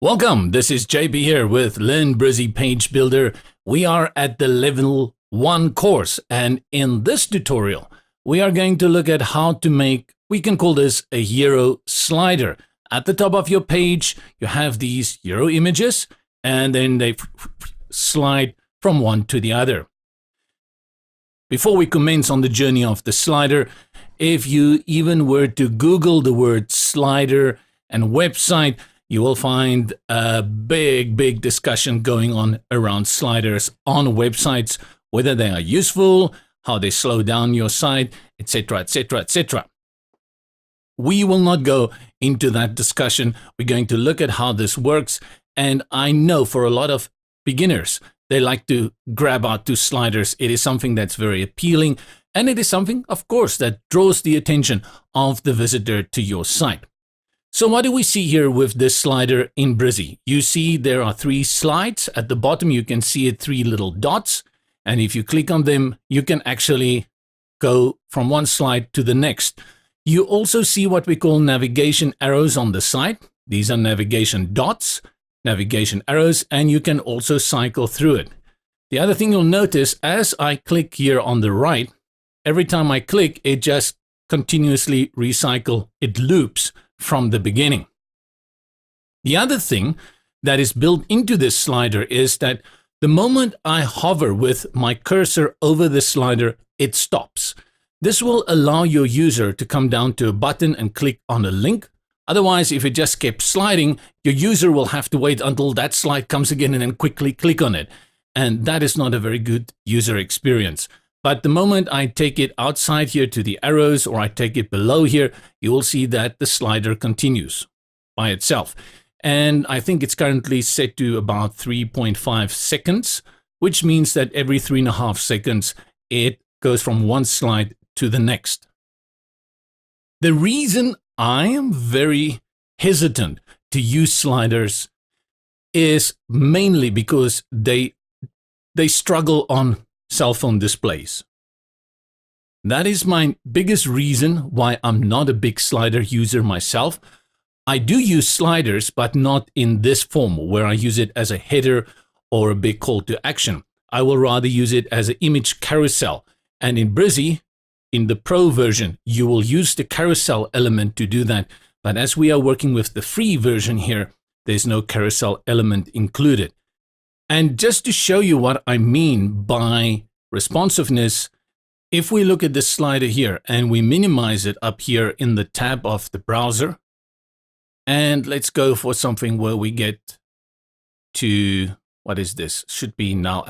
Welcome, this is JB here with Learn Brizy Page Builder. We are at the level 1 course, and in this tutorial, we are going to look at how to make, we can call this a hero slider. At the top of your page, you have these hero images, and then they slide from one to the other. Before we commence on the journey of the slider, if you even were to Google the word slider and website, you will find a big discussion going on around sliders on websites, whether they are useful, how they slow down your site, etc., etc., etc. We will not go into that discussion. We're going to look at how this works. And I know for a lot of beginners, they like to grab out to sliders. It is something that's very appealing. And it is something, of course, that draws the attention of the visitor to your site. So what do we see here with this slider in Brizy? You see there are 3 slides. At the bottom, you can see 3 little dots. And if you click on them, you can actually go from one slide to the next. You also see what we call navigation arrows on the side. These are navigation dots, navigation arrows, and you can also cycle through it. The other thing you'll notice, as I click here on the right, every time I click, it just continuously recycles. It loops from the beginning. The other thing that is built into this slider is that the moment I hover with my cursor over the slider, it stops. This will allow your user to come down to a button and click on a link. Otherwise, if it just kept sliding, your user will have to wait until that slide comes again and then quickly click on it. And that is not a very good user experience. But the moment I take it outside here to the arrows, or I take it below here, you will see that the slider continues by itself. And I think it's currently set to about 3.5 seconds, which means that every 3.5 seconds, it goes from one slide to the next. The reason I am very hesitant to use sliders is mainly because they struggle on cell phone displays. That is my biggest reason why I'm not a big slider user myself. I do use sliders, but not in this form where I use it as a header or a big call to action. I will rather use it as an image carousel. And in Brizy, in the Pro version, you will use the carousel element to do that. But as we are working with the free version here, there's no carousel element included. And just to show you what I mean by responsiveness, if we look at this slider here and we minimize it up here in the tab of the browser, and let's go for something where we get to, what is this? Should be now,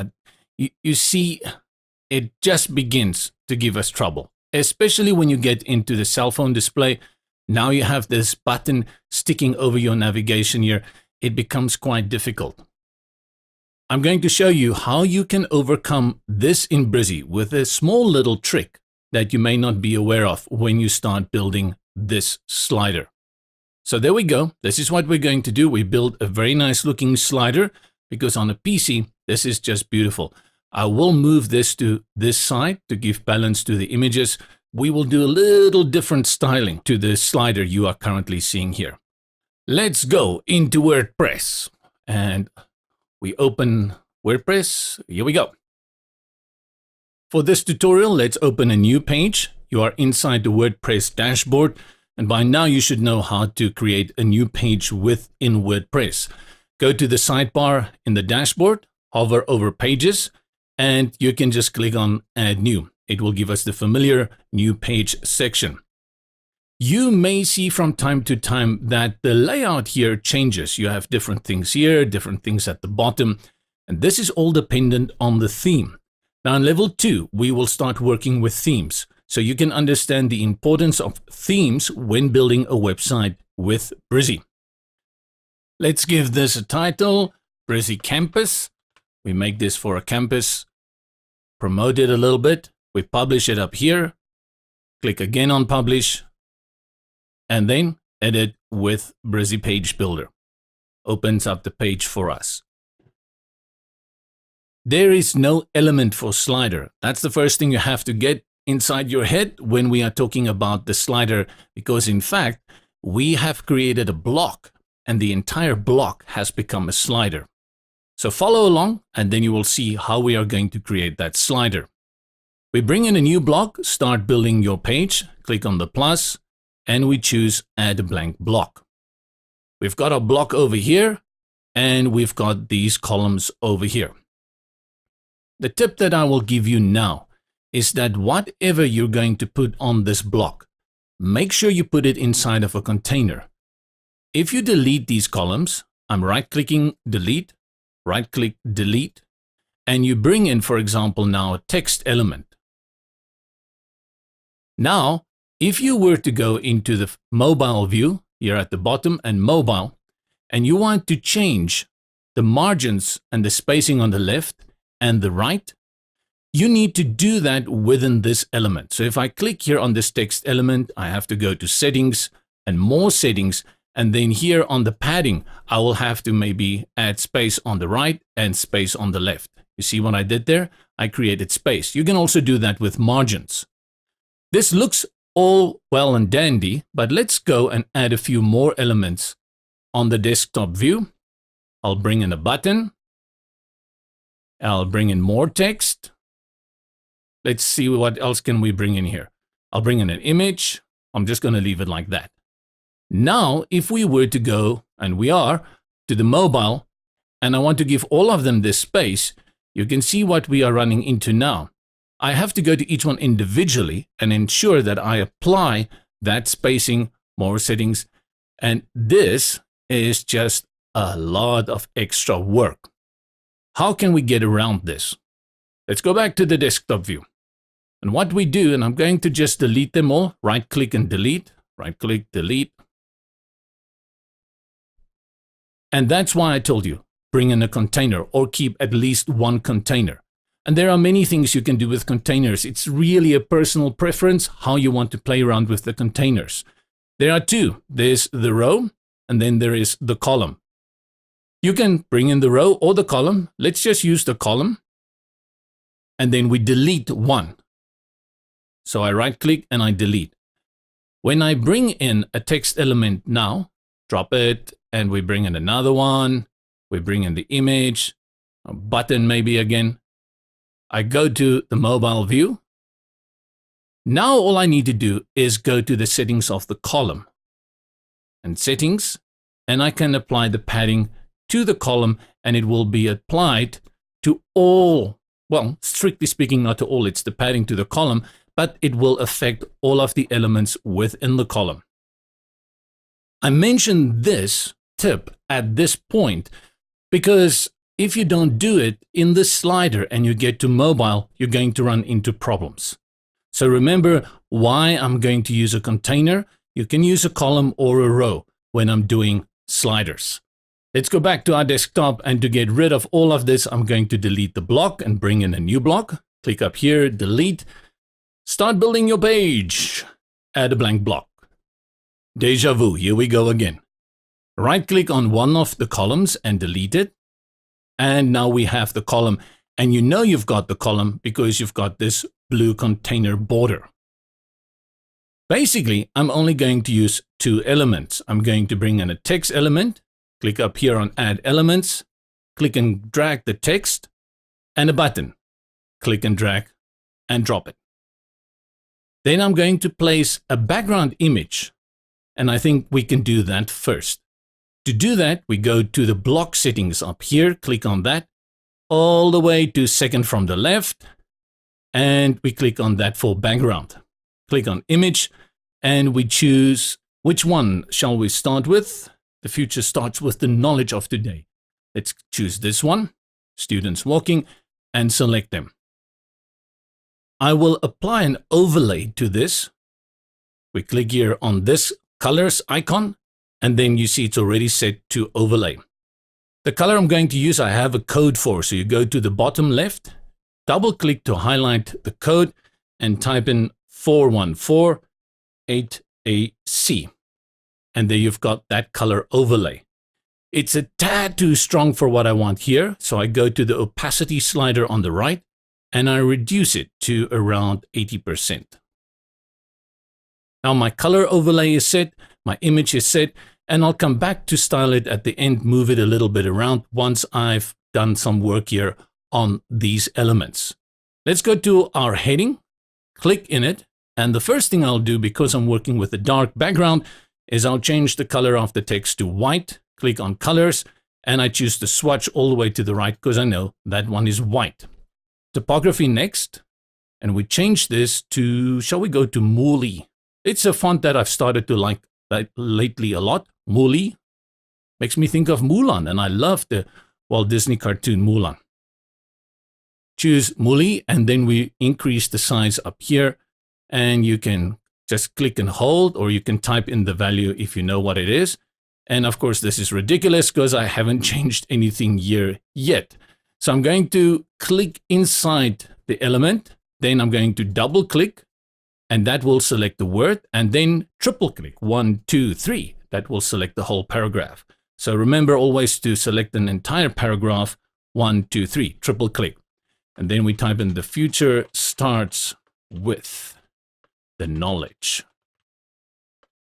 you see it just begins to give us trouble, especially when you get into the cell phone display. Now you have this button sticking over your navigation here. It becomes quite difficult. I'm going to show you how you can overcome this in Brizy with a small little trick that you may not be aware of when you start building this slider. So there we go. This is what we're going to do. We build a very nice looking slider because on a PC, this is just beautiful. I will move this to this side to give balance to the images. We will do a little different styling to the slider you are currently seeing here. Let's go into WordPress and we open WordPress. Here we go. For this tutorial, let's open a new page. You are inside the WordPress dashboard, and by now you should know how to create a new page within WordPress. Go to the sidebar in the dashboard, hover over Pages, and you can just click on Add New. It will give us the familiar New Page section. You may see from time to time that the layout here changes. You have different things here, different things at the bottom, and this is all dependent on the theme. Now in level 2, we will start working with themes, so you can understand the importance of themes when building a website with Brizy. Let's give this a title, Brizy Campus. We make this for a campus, promote it a little bit, we publish it up here, click again on Publish, and then edit with Brizy Page Builder. Opens up the page for us. There is no element for slider. That's the first thing you have to get inside your head when we are talking about the slider, because in fact, we have created a block and the entire block has become a slider. So follow along and then you will see how we are going to create that slider. We bring in a new block, start building your page, click on the plus, and we choose add a blank block. We've got our block over here, and we've got these columns over here. The tip that I will give you now is that whatever you're going to put on this block, make sure you put it inside of a container. If you delete these columns, I'm right-clicking delete, right-click delete, and you bring in, for example, now a text element. Now, if you were to go into the mobile view, here at the bottom and mobile, and you want to change the margins and the spacing on the left and the right, you need to do that within this element. So if I click here on this text element, I have to go to settings and more settings, and then here on the padding, I will have to maybe add space on the right and space on the left. You see what I did there? I created space. You can also do that with margins. This looks all well and dandy, but let's go and add a few more elements on the desktop view. I'll bring in a button. I'll bring in more text. Let's see what else can we bring in here. I'll bring in an image. I'm just going to leave it like that. Now, if we were to go, and we are, to the mobile, and I want to give all of them this space, you can see what we are running into now. I have to go to each one individually and ensure that I apply that spacing, more settings, and this is just a lot of extra work. How can we get around this? Let's go back to the desktop view. And what we do, and I'm going to just delete them all, right-click and delete, right-click, delete. And that's why I told you, bring in a container or keep at least one container. And there are many things you can do with containers. It's really a personal preference how you want to play around with the containers. There are two. There's the row, and then there is the column. You can bring in the row or the column. Let's just use the column. And then we delete one. So I right-click and I delete. When I bring in a text element now, drop it, and we bring in another one. We bring in the image, a button maybe again. I go to the mobile view. Now all I need to do is go to the settings of the column and settings, and I can apply the padding to the column, and it will be applied to all, well, strictly speaking, not to all, it's the padding to the column, but it will affect all of the elements within the column. I mentioned this tip at this point because if you don't do it in the slider and you get to mobile, you're going to run into problems. So remember why I'm going to use a container. You can use a column or a row when I'm doing sliders. Let's go back to our desktop, and to get rid of all of this, I'm going to delete the block and bring in a new block. Click up here, delete. Start building your page. Add a blank block. Deja vu, here we go again. Right-click on one of the columns and delete it. And now we have the column, and you know you've got the column because you've got this blue container border. Basically, I'm only going to use two elements. I'm going to bring in a text element, click up here on Add Elements, click and drag the text, and a button. Click and drag and drop it. Then I'm going to place a background image, and I think we can do that first. To do that, we go to the block settings up here, click on that, all the way to second from the left, and we click on that for background. Click on image, and we choose which one shall we start with. The future starts with the knowledge of today. Let's choose this one, students walking, and select them. I will apply an overlay to this. We click here on this colors icon, and then you see it's already set to overlay. The color I'm going to use, I have a code for. So you go to the bottom left, double click to highlight the code, and type in 4148AC. And there you've got that color overlay. It's a tad too strong for what I want here. So I go to the opacity slider on the right, and I reduce it to around 80%. Now my color overlay is set, my image is set, And I'll come back to style it at the end, move it a little bit around once I've done some work here on these elements. Let's go to our heading, click in it. And the first thing I'll do, because I'm working with a dark background, is I'll change the color of the text to white, click on colors, and I choose the swatch all the way to the right because I know that one is white. Typography next, and we change this to, shall we go to Mooly? It's a font that I've started to like lately a lot. Mooly makes me think of Mulan, and I love the Walt Disney cartoon Mulan. Choose Mooly, and then we increase the size up here, and you can just click and hold, or you can type in the value if you know what it is. And of course, this is ridiculous because I haven't changed anything here yet. So I'm going to click inside the element, then I'm going to double click, and that will select the word, and then triple click, 1, 2, 3. That will select the whole paragraph. So remember always to select an entire paragraph, 1, 2, 3, triple click. And then we type in the future starts with the knowledge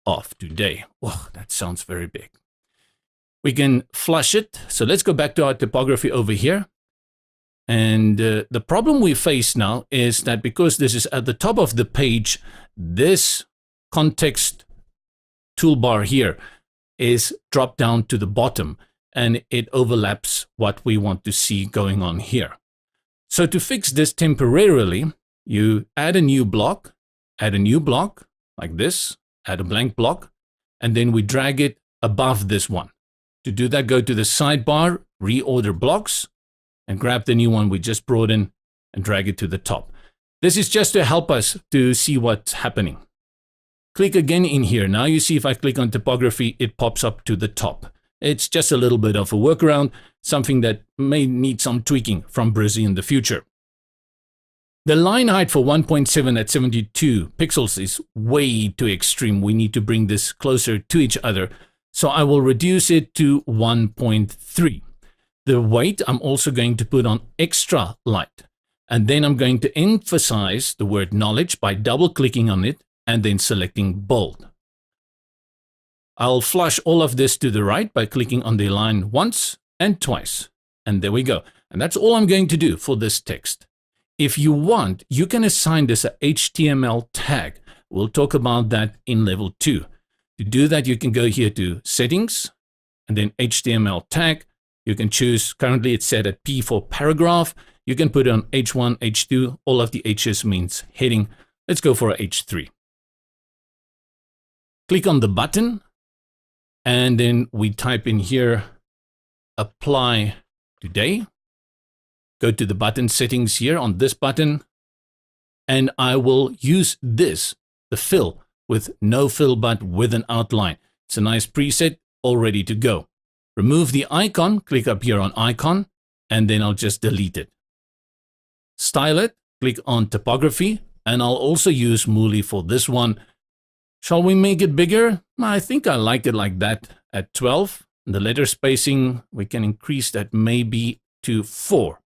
of today. Oh, that sounds very big. We can flush it. So let's go back to our typography over here. And the problem we face now is that because this is at the top of the page, this context toolbar here is dropped down to the bottom, and it overlaps what we want to see going on here. So to fix this temporarily, you add a new block like this, add a blank block, and then we drag it above this one. To do that, go to the sidebar, reorder blocks, and grab the new one we just brought in and drag it to the top. This is just to help us to see what's happening. Click again in here. Now you see if I click on typography, it pops up to the top. It's just a little bit of a workaround, something that may need some tweaking from Brizy in the future. The line height for 1.7 at 72 pixels is way too extreme. We need to bring this closer to each other. So I will reduce it to 1.3. The weight I'm also going to put on extra light. And then I'm going to emphasize the word knowledge by double clicking on it and then selecting bold. I'll flush all of this to the right by clicking on the line once and twice. And there we go. And that's all I'm going to do for this text. If you want, you can assign this a HTML tag. We'll talk about that in level 2. To do that, you can go here to settings and then HTML tag. You can choose, currently it's set at P for paragraph. You can put on H1, H2, all of the H's means heading. Let's go for a H3. Click on the button, and then we type in here, apply today. Go to the button settings here on this button, and I will use this, the fill, with no fill but with an outline. It's a nice preset, all ready to go. Remove the icon, click up here on icon, and then I'll just delete it. Style it, click on typography, and I'll also use Mooly for this one. Shall we make it bigger? I think I like it like that at 12. The letter spacing, we can increase that maybe to 4.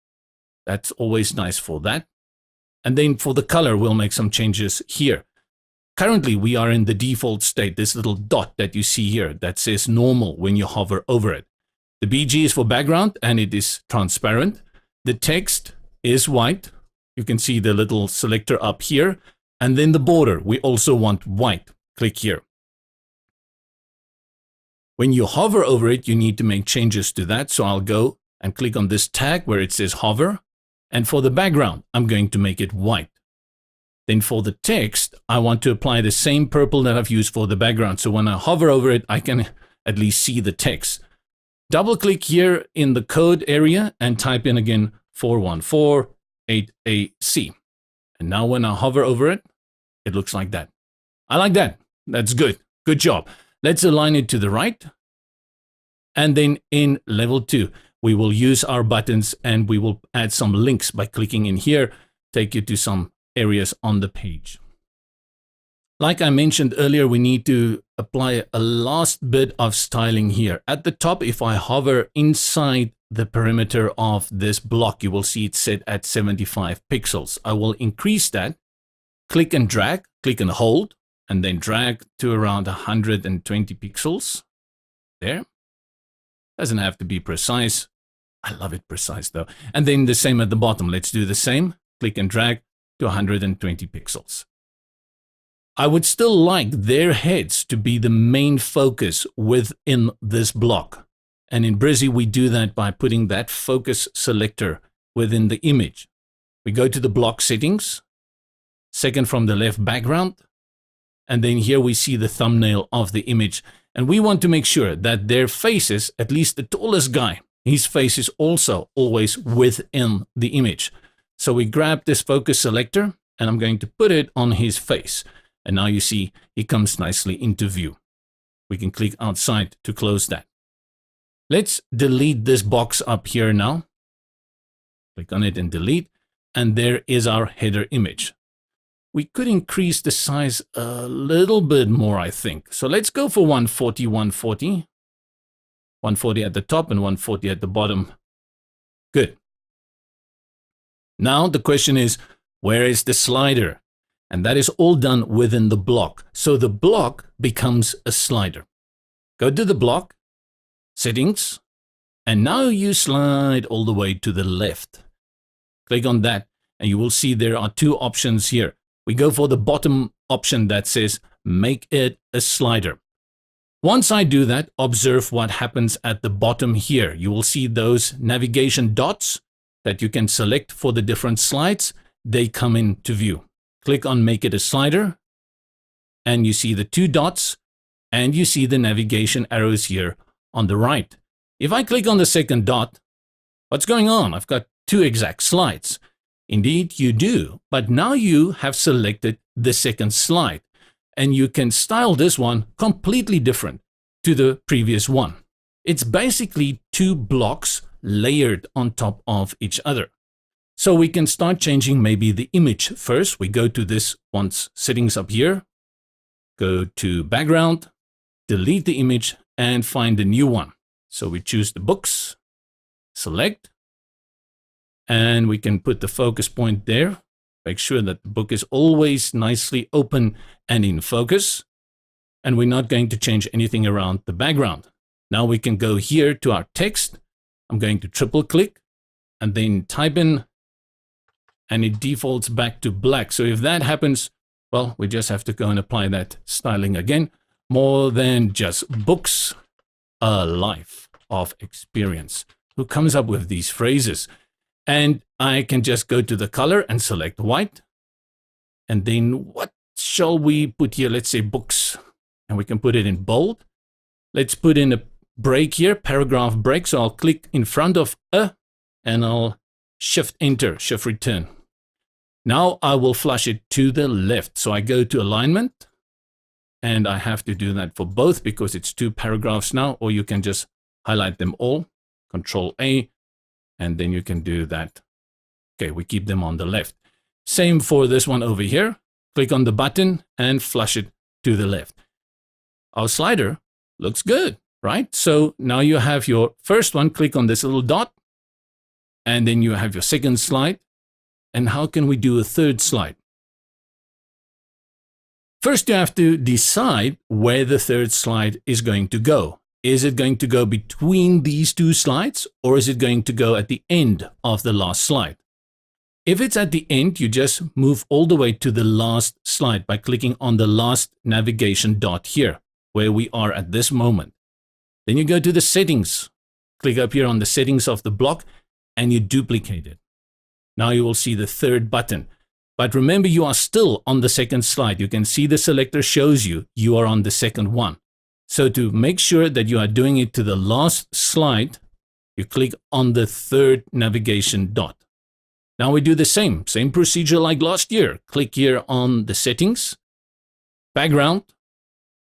That's always nice for that. And then for the color, we'll make some changes here. Currently, we are in the default state, this little dot that you see here that says normal when you hover over it. The BG is for background and it is transparent. The text is white. You can see the little selector up here. And then the border, we also want white. Click here. When you hover over it, you need to make changes to that. So I'll go and click on this tag where it says hover. And for the background, I'm going to make it white. Then for the text, I want to apply the same purple that I've used for the background. So when I hover over it, I can at least see the text. Double click here in the code area and type in again 4148AC. And now when I hover over it, it looks like that. I like that. That's good. Good job. Let's align it to the right. And then in level 2, we will use our buttons and we will add some links by clicking in here, take you to some areas on the page. Like I mentioned earlier, we need to apply a last bit of styling here. At the top, if I hover inside the perimeter of this block, you will see it's set at 75 pixels. I will increase that, click and drag, click and hold, and then drag to around 120 pixels. there. Doesn't have to be precise. I love it precise though. And then the same at the bottom. Let's do the same. Click and drag to 120 pixels. I would still like their heads to be the main focus within this block. And in Brizy, we do that by putting that focus selector within the image. We go to the block settings, second from the left background, and then here we see the thumbnail of the image. And we want to make sure that their faces, at least the tallest guy, his face is also always within the image. So we grab this focus selector and I'm going to put it on his face. And now you see he comes nicely into view. We can click outside to close that. Let's delete this box up here now. Click on it and delete. And there is our header image. We could increase the size a little bit more, I think. So let's go for 140, 140. 140 at the top and 140 at the bottom. Good. Now the question is, where is the slider? And that is all done within the block. So the block becomes a slider. Go to the block, settings, and now you slide all the way to the left. Click on that and you will see there are two options here. We go for the bottom option that says make it a slider. Once I do that, observe what happens at the bottom here. You will see those navigation dots that you can select for the different slides. They come into view. Click on make it a slider and you see the two dots and you see the navigation arrows here on the right. If I click on the second dot, what's going on? I've got two exact slides. Indeed, you do, but now you have selected the second slide and you can style this one completely different to the previous one. It's basically two blocks layered on top of each other. So we can start changing maybe the image first. We go to this one's settings up here, go to background, delete the image and find a new one. So we choose the books, select, and we can put the focus point there. Make sure that the book is always nicely open and in focus. And we're not going to change anything around the background. Now we can go here to our text. I'm going to triple click and then type in and it defaults back to black. So if that happens, well, we just have to go and apply that styling again. More than just books, a life of experience. Who comes up with these phrases? And I can just go to the color and select white. And then what shall we put here? Let's say books. And we can put it in bold. Let's put in a break here, paragraph break. So I'll click in front of a and I'll shift enter, shift return. Now I will flush it to the left. So I go to alignment and I have to do that for both because it's two paragraphs now, or you can just highlight them all, Control A, and then you can do that. Okay, we keep them on the left. Same for this one over here. Click on the button and flush it to the left. Our slider looks good, right? So now you have your first one, click on this little dot, and then you have your second slide. And how can we do a third slide? First, you have to decide where the third slide is going to go. Is it going to go between these two slides, or is it going to go at the end of the last slide? If it's at the end, you just move all the way to the last slide by clicking on the last navigation dot here, where we are at this moment. Then you go to the settings, click up here on the settings of the block, and you duplicate it. Now you will see the third button. But remember, you are still on the second slide. You can see the selector shows you are on the second one. So to make sure that you are doing it to the last slide, you click on the third navigation dot. Now we do the same procedure like last year. Click here on the settings, background,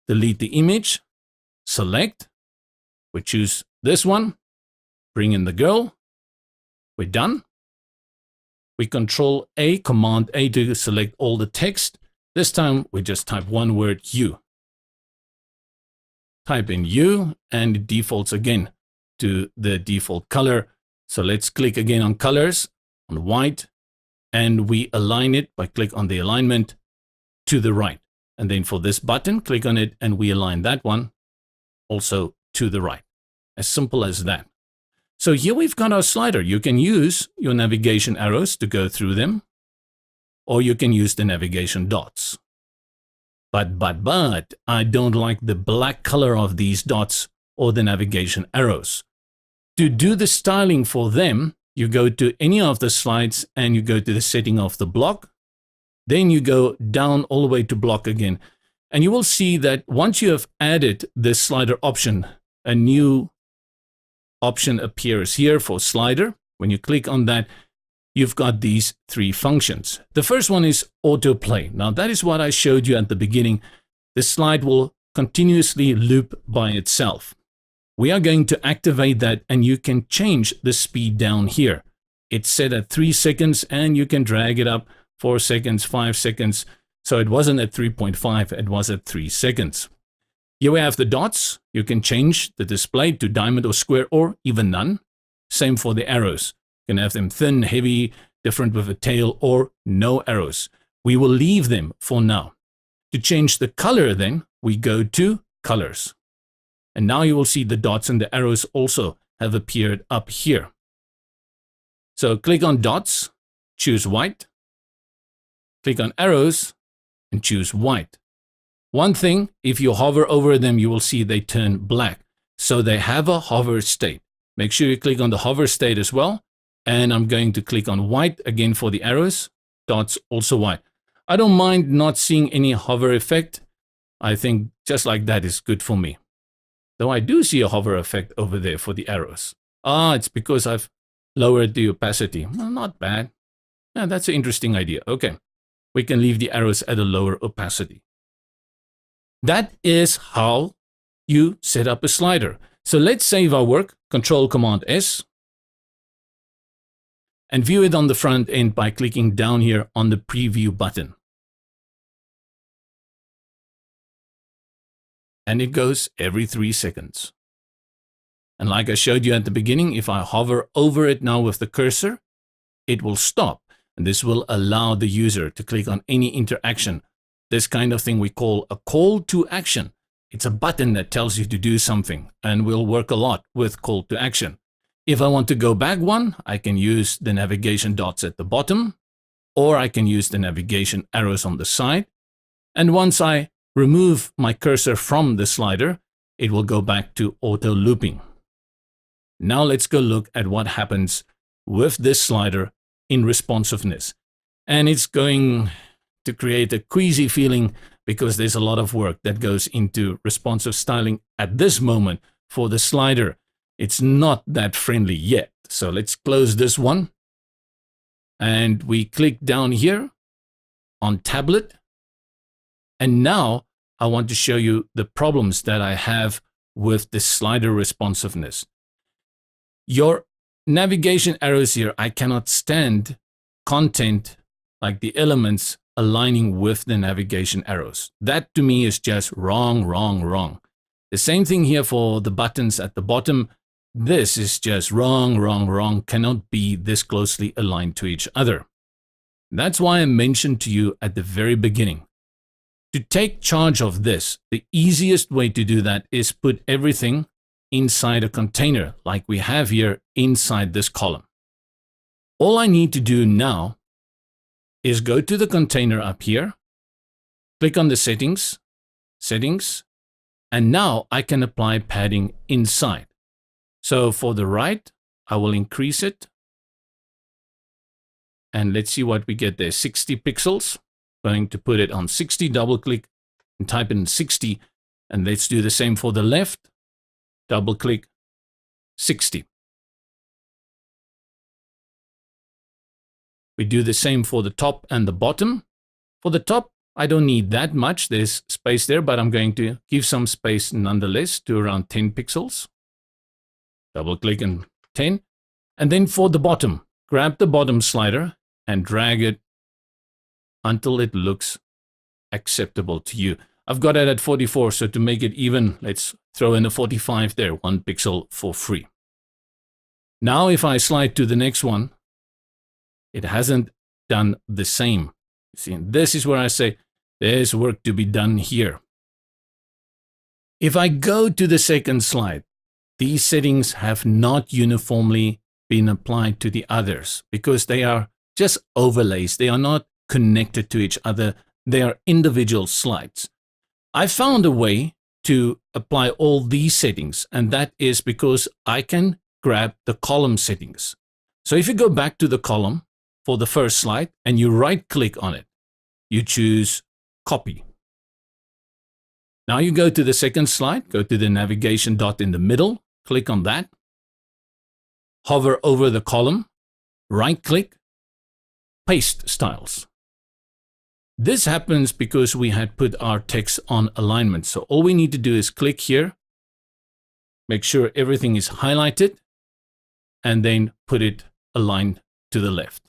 delete the image, select. We choose this one, bring in the girl. We're done. We Control A, Command A to select all the text. This time we just type one word, you. Type in you and it defaults again to the default color. So let's click again on colors, on white, and we align it by click on the alignment to the right. And then for this button, click on it and we align that one also to the right. As simple as that. So here we've got our slider. You can use your navigation arrows to go through them, or you can use the navigation dots. But, I don't like the black color of these dots or the navigation arrows. To do the styling for them, you go to any of the slides and you go to the setting of the block. Then you go down all the way to block again. And you will see that once you have added this slider option, a new option appears here for slider. When you click on that, you've got these three functions. The first one is autoplay. Now that is what I showed you at the beginning. The slide will continuously loop by itself. We are going to activate that, and you can change the speed down here. It's set at 3 seconds and you can drag it up 4 seconds, 5 seconds. So it wasn't at 3.5, it was at 3 seconds. Here we have the dots. You can change the display to diamond or square or even none. Same for the arrows. You can have them thin, heavy, different with a tail, or no arrows. We will leave them for now. To change the color then, we go to colors. And now you will see the dots and the arrows also have appeared up here. So click on dots, choose white. Click on arrows and choose white. One thing, if you hover over them, you will see they turn black. So they have a hover state. Make sure you click on the hover state as well. And I'm going to click on white again for the arrows, dots also white. I don't mind not seeing any hover effect. I think just like that is good for me. Though I do see a hover effect over there for the arrows. It's because I've lowered the opacity. Well, not bad. Yeah, that's an interesting idea. Okay, we can leave the arrows at a lower opacity. That is how you set up a slider. So let's save our work, Control-Command-S, and view it on the front end by clicking down here on the preview button. And it goes every 3 seconds. And like I showed you at the beginning, if I hover over it now with the cursor, it will stop. And this will allow the user to click on any interaction. This kind of thing we call a call to action. It's a button that tells you to do something, and will work a lot with call to action. If I want to go back one, I can use the navigation dots at the bottom, or I can use the navigation arrows on the side. And once I remove my cursor from the slider, it will go back to auto looping. Now let's go look at what happens with this slider in responsiveness. And it's going to create a queasy feeling because there's a lot of work that goes into responsive styling at this moment for the slider. It's not that friendly yet. So let's close this one. And we click down here on tablet. And now I want to show you the problems that I have with the slider responsiveness. Your navigation arrows here, I cannot stand content like the elements aligning with the navigation arrows. That to me is just wrong, wrong, wrong. The same thing here for the buttons at the bottom. This is just wrong, wrong, wrong. Cannot be this closely aligned to each other. That's why I mentioned to you at the very beginning. To take charge of this, the easiest way to do that is put everything inside a container like we have here inside this column. All I need to do now is go to the container up here, click on the settings, and now I can apply padding inside. So for the right, I will increase it. And let's see what we get there, 60 pixels. Going to put it on 60, double click and type in 60. And let's do the same for the left. Double click 60. We do the same for the top and the bottom. For the top, I don't need that much. There's space there, but I'm going to give some space nonetheless to around 10 pixels. Double click and 10. And then for the bottom, grab the bottom slider and drag it until it looks acceptable to you. I've got it at 44, so to make it even, let's throw in a 45 there, 1 pixel for free. Now if I slide to the next one, it hasn't done the same. See, this is where I say there's work to be done here. If I go to the second slide, these settings have not uniformly been applied to the others because they are just overlays. They are not connected to each other. They are individual slides. I found a way to apply all these settings, and that is because I can grab the column settings. So if you go back to the column for the first slide and you right click on it, you choose copy. Now you go to the second slide, go to the navigation dot in the middle, click on that, hover over the column, right click, paste styles. This happens because we had put our text on alignment. So all we need to do is click here, make sure everything is highlighted, and then put it aligned to the left.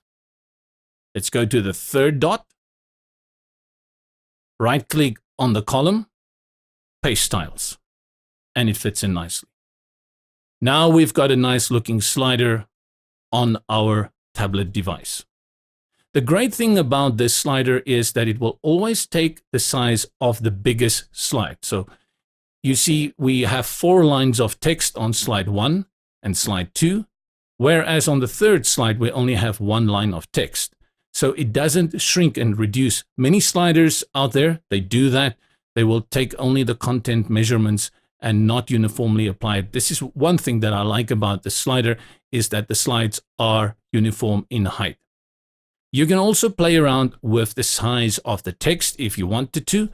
Let's go to the third dot, right click on the column, paste styles, and it fits in nicely. Now we've got a nice looking slider on our tablet device. The great thing about this slider is that it will always take the size of the biggest slide. So you see we have 4 lines of text on slide 1 and slide 2, whereas on the third slide we only have 1 line of text. So it doesn't shrink and reduce. Many sliders out there, they do that. They will take only the content measurements and not uniformly apply it. This is one thing that I like about the slider, is that the slides are uniform in height. You can also play around with the size of the text if you wanted to,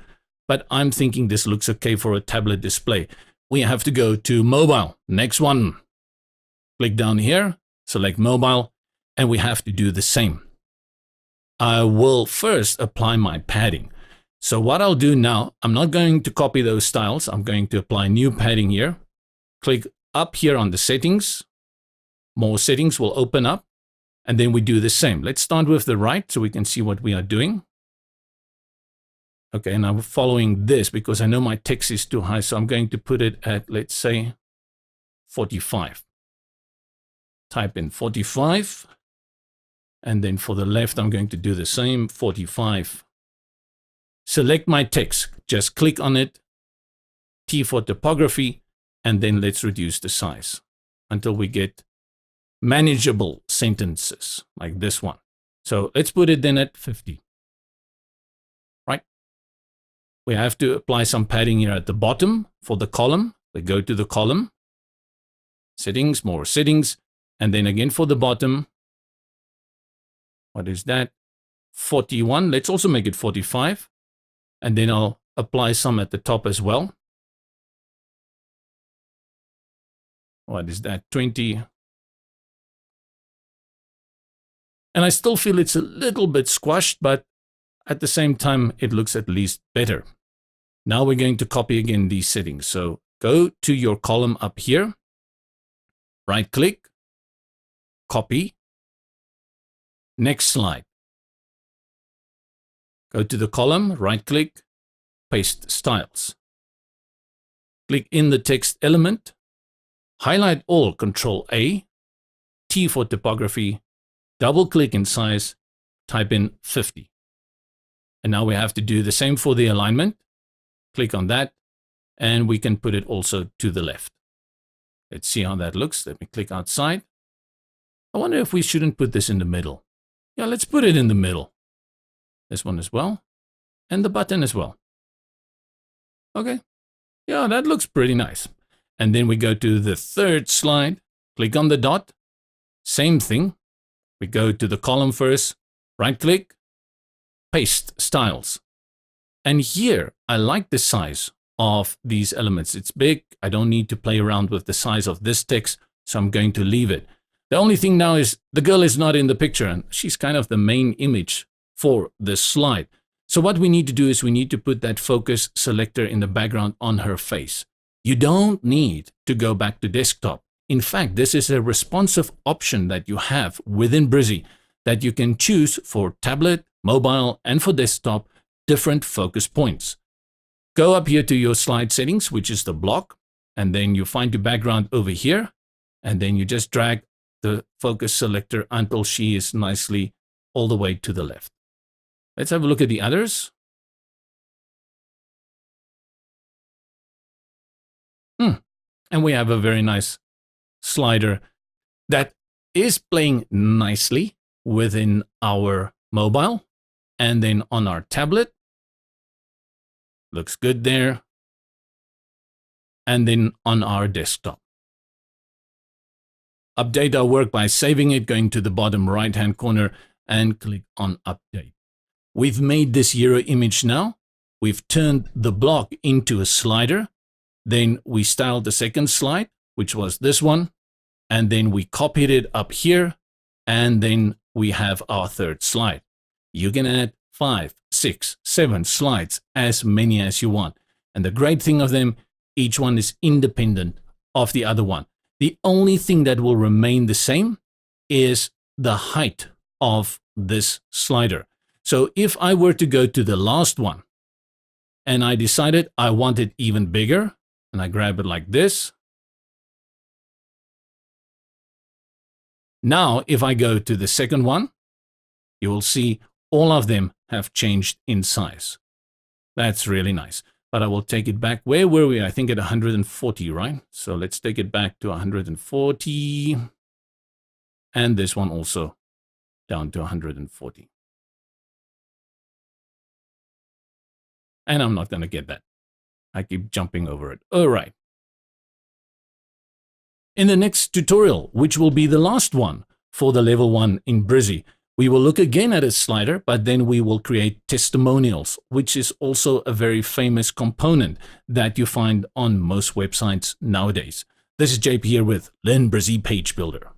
but I'm thinking this looks okay for a tablet display. We have to go to mobile. Next one. Click down here, select mobile, and we have to do the same. I will first apply my padding. So what I'll do now, I'm not going to copy those styles. I'm going to apply new padding here. Click up here on the settings. More settings will open up. And then we do the same. Let's start with the right so we can see what we are doing. Okay, now we're following this because I know my text is too high. So I'm going to put it at, let's say, 45. Type in 45. And then for the left, I'm going to do the same, 45. Select my text, just click on it, T for typography, and then let's reduce the size until we get manageable sentences like this one. So let's put it then at 50. Right? We have to apply some padding here at the bottom for the column. We go to the column, settings, more settings, and then again for the bottom. What is that? 41. Let's also make it 45. And then I'll apply some at the top as well. What is that? 20. And I still feel it's a little bit squashed, but at the same time, it looks at least better. Now we're going to copy again these settings. So go to your column up here, right click, copy. Next slide. Go to the column, right click, paste styles. Click in the text element, highlight all, Control A, T for typography, double click in size, type in 50. And now we have to do the same for the alignment. Click on that, and we can put it also to the left. Let's see how that looks. Let me click outside. I wonder if we shouldn't put this in the middle. Yeah, let's put it in the middle. This one as well, and the button as well. Okay, yeah, that looks pretty nice. And then we go to the third slide, click on the dot, same thing. We go to the column first, right click, paste styles. And here, I like the size of these elements. It's big. I don't need to play around with the size of this text, so I'm going to leave it. The only thing now is the girl is not in the picture, and she's kind of the main image for this slide. So what we need to do is we need to put that focus selector in the background on her face. You don't need to go back to desktop. In fact, this is a responsive option that you have within Brizy that you can choose for tablet, mobile, and for desktop, different focus points. Go up here to your slide settings, which is the block, and then you find your background over here, and then you just drag the focus selector until she is nicely all the way to the left. Let's have a look at the others. And we have a very nice slider that is playing nicely within our mobile. And then on our tablet, looks good there. And then on our desktop. Update our work by saving it, going to the bottom right-hand corner and click on Update. We've made this hero image now. We've turned the block into a slider. Then we styled the second slide, which was this one. And then we copied it up here. And then we have our third slide. You can add 5, 6, 7 slides, as many as you want. And the great thing of them, each one is independent of the other one. The only thing that will remain the same is the height of this slider. So if I were to go to the last one and I decided I want it even bigger and I grab it like this. Now, if I go to the second one, you will see all of them have changed in size. That's really nice. But I will take it back. Where were we? I think at 140, right? So let's take it back to 140. And this one also down to 140. And I'm not going to get that. I keep jumping over it. All right. In the next tutorial, which will be the last one for the level 1 in Brizy, we will look again at a slider, but then we will create testimonials, which is also a very famous component that you find on most websites nowadays. This is JP here with Learn Brizy Page Builder.